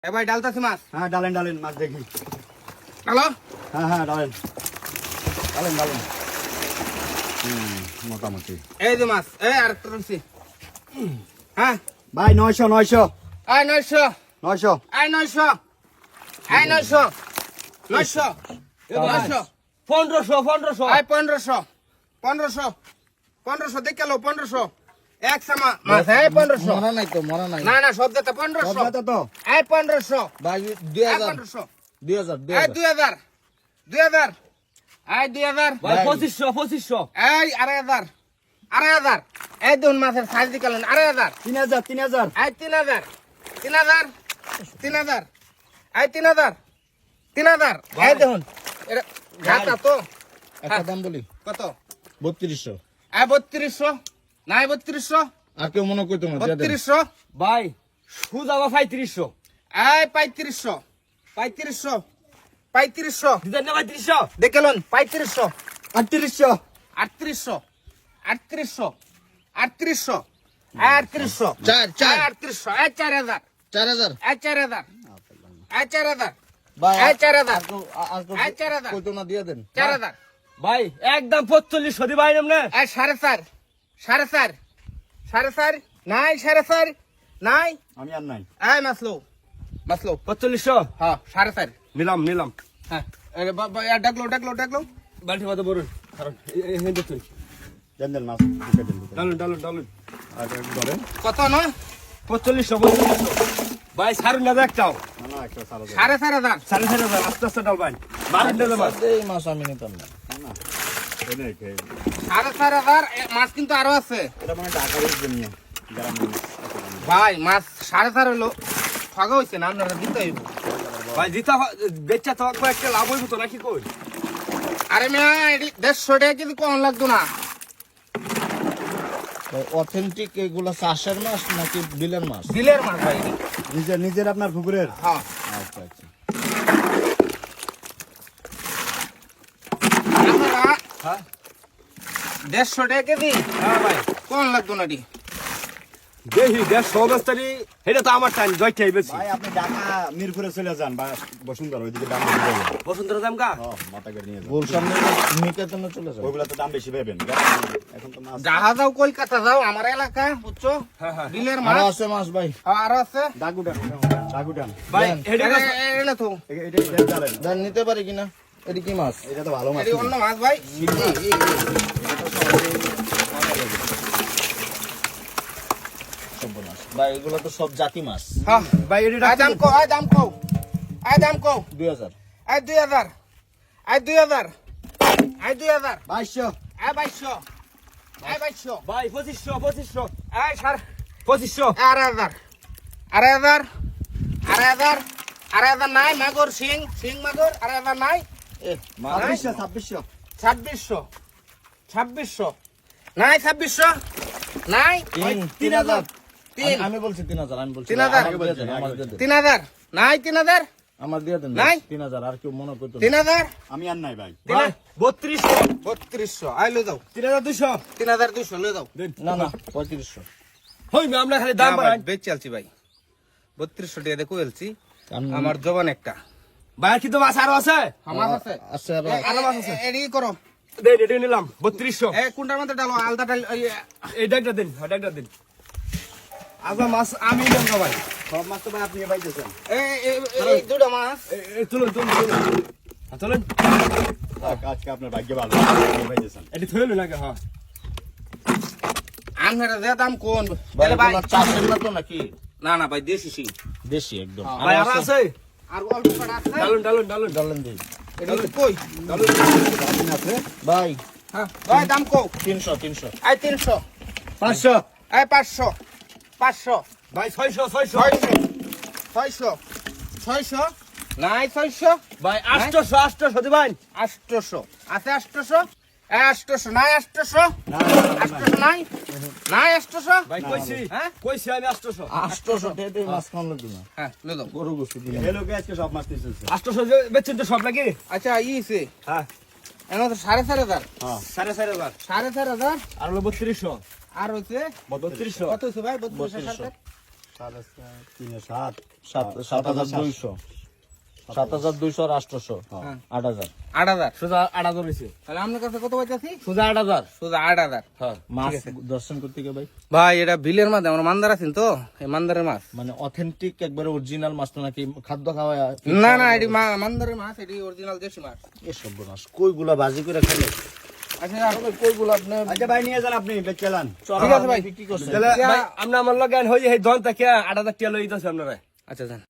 এ ভাই ডালতাছি মাছ। হ্যাঁ ডালেন ডালেন মাছ দেখি। হ্যালো, হ্যাঁ হ্যাঁ ডালেন ডালেন ডালেন। মোটামুটি এই যে মাছ। এই আর একটা রয়েছে। হ্যাঁ ভাই 900 900 আয় 900, 900 আয় 900, আয় 900, 900, 900, 1500 আয় 1500, 1500, 1500 দেখে লো 1500 এক সামা মাছ। এই 1500 মরা নাই তো মরা নাই না না সব যেতে সব 1500 দাদা তো এই 1500 ভাই এই 2000 1500 2000 এই 2000 2000 এই 2000 ভাই 2500 এই 2500 2500 এই দুন মাছের সাইজ দিকালেন 2500 3000 3000 এই 3000 3000 3000 এই 3000 3000 এই দেখুন এটা ঘাটা তো একটা দাম বলি কত 3200 এই 3200 নাই 3200 আর কেউ মনে করতো না 3200 ভাই সুদা বা 3500 এই 3500 3500 3500 দিদার না 3500 দেখেলন 3500 3800 3800 3800 3800 3800 চার, চার। 3800 এই 4000 4000 এই 4000 এই 4000 ভাই এই 4000 আর কেউ এই 4000 কইতো না দিয়ে দেন 4000 ভাই একদম 4500 দি ভাই নামনে এই 4.5 4.5 4.5 নাই 4.5 নাই আমি আর নাই এই মাসলো 4500 হ্যাঁ 4.5 নিলাম হ্যাঁ এই বাবা ডাকলো বালতি মতো বরুন কারণ এই দেখুন দেন দেন মাছ ঢুকে দেন ঢুকে দেন। ডালুন আর একটু ধরেন কত না 4500 ভাই সারুন না দেখটাও না না একটা সারা দেন 4.5 4,500 আস্তে ডাল ভাই মারেন না ভাই এই মাছ আমি নিতাম না না এনে খেয়ে 4.5 মাছ কিন্তু আরো আছে এটা মানে ঢাকার জন্য গ্রামের মাছ ভাই মাছ 4.5 হলো ঠগা হইছে না আপনারা দিতে হইব ভাই জিতা বেচা তো একটা লাভ হইব তো নাকি কই আরে মিয়া এডি 150 টাকা কিন্তু কম লাগতো না অথেন্টিক এগুলা চাষের মাছ নাকি বিলের মাছ বিলের মাছ ভাই এডি। নিজের নিজের আপনার পুকুরের হ্যাঁ আচ্ছা আচ্ছা আপনারা হ্যাঁ 150 টাকা কেজি হ্যাঁ ভাই কম লাগতো না এডি। দেখি 150 বস্তারি এটা তো আমার টাইম জয়টাই বেশি ভাই আপনি ঢাকা মিরপুরে চলে যান বা বসুন্ধরা ওইদিকে দাম বেশি পাবেন বসুন্ধরা দাম কা মাথা করে নিয়ে যান গুলশান নিকেতনে চলে যাবে ওইগুলা তো দাম বেশি পাবেন এখন তো মাছ যাহা যাও কলকাতা যাও আমার এলাকা বুঝছো হ্যাঁ হ্যাঁ বিলের আরো মাছ আছে মাছ ভাই আরো আছে ডাকুটান ডাকুটান ভাই দেন। এটা এটা তো এটা এটা জানেন দেন নিতে পারি কিনা এটি কি মাছ এটা তো ভালো মাছ এডি অন্য মাছ ভাই সর্বনাশ ভাই এগুলো তো সব জাতি মাছ হ্যাঁ ভাই এটা আই দাম কো আই দাম কো আই দাম কো 2000 I 2000 I 2000 I 2000 2200 I 2200 I 2200 ভাই 2500 আই সার 2500 আড়াই হাজার আড়াই হাজার নাই মাগুর সিং মাগুর 2,500 নাই এ মাছ 2600 ছাব্বিশশো নাই 2600 নাই 3000 তিন। আমি বলছি 3000 আমি বলছি 3000 আমার দিয়ে দেন, আমার দিয়ে দেন 3,000 নাই 3,000 আমার দিয়ে দেন নাই? 3000 আর কেউ মনে করতো না 3,000 আমি আর নাই ভাই ভাই 3200 3200 আই লো যাও 3200 3,200 লো যাও না না 3500 হই মে আমরা খালি দাম বাড়াই বেচ চালছি ভাই 3200 টাকা দেখো এলছি আমি- আমার জবান একটা ভাই কিন্তু মাছ আরো আছে আমার আছে আছে আরো আরো মাছ আছে এডি করো দেন এটা নিলাম 3200 এ কোনটার মধ্যে ডালো আলদা ডাল এইটা একটা দিন ওটা একটা দিন আজা মাছ আমি দেন ভাই সব মাছ তো ভাই আপনি পাইতেছেন এই দুটো মাছ তুলুন তুলুন আজকে আপনার ভাগ্য ভালো আপনি পাইতেছেন এটি থইলু নাকি হ্যাঁ আনহারে দে দাম কোন ভাই তাহলে ভাই এগুলো চাষের না তো নাকি না না ভাই দেশি সিং দেশি একদম ভাই আরো আছে আর অল্প কটা আছে ডালুন ডালেন দিই এটা কই আছে ভাই হ্যাঁ ভাই দাম কো 300 আই 300 500 আই 500 500 ভাই 600 600 600 নাই 600 ভাই 800 দি ভাই 800 আছে 800 800 নাই 800 800 নাই নাই 800 ভাই কইছি হ্যাঁ? কইছি আমি 800 800 টাকা দিয়ে মাছ খাওয়ানো দিনা হ্যাঁ লে দাও গরু গোস্ত দিলাম এই লোকে আজকে সব মাছ নিয়ে চলছে 800 বেচছেন তো সব নাকি আচ্ছা ইসে হ্যাঁ এনো তো 4,500 হ্যাঁ 4,500 4,500 আর হলো 3200 আর হচ্ছে 3200 কত হচ্ছে ভাই 32 সাথে 3 7 7,200 7,200 আর 800 হ্যাঁ। 8,000 8,000 সোজা 8,000 হইছে তাহলে আপনার কাছে কত পাইতেছি সোজা 8,000 শুধু 8,000 হ্যাঁ মাছ দর্শন করতে গিয়ে ভাই ভাই এটা বিলের মাঝে আমরা মান্দার আছেন তো এই মান্দারের মাছ মানে অথেন্টিক একবারে অরিজিনাল মাছটা নাকি খাদ্য খাওয়া না না এটি মান্দারের মাছ এটি অরিজিনাল দেশি মাছ এসব বোনাস কইগুলা বাজি করে খাইলে আচ্ছা কইগুলা আপনি আচ্ছা ভাই নিয়ে যান আপনি বেচলান ঠিক আছে ভাই বিক্রি করছেন তাহলে ভাই আমরা আমার লগে হই এই দন থেকে 8,000 টাকা লই দিতেছি আপনারা আচ্ছা যান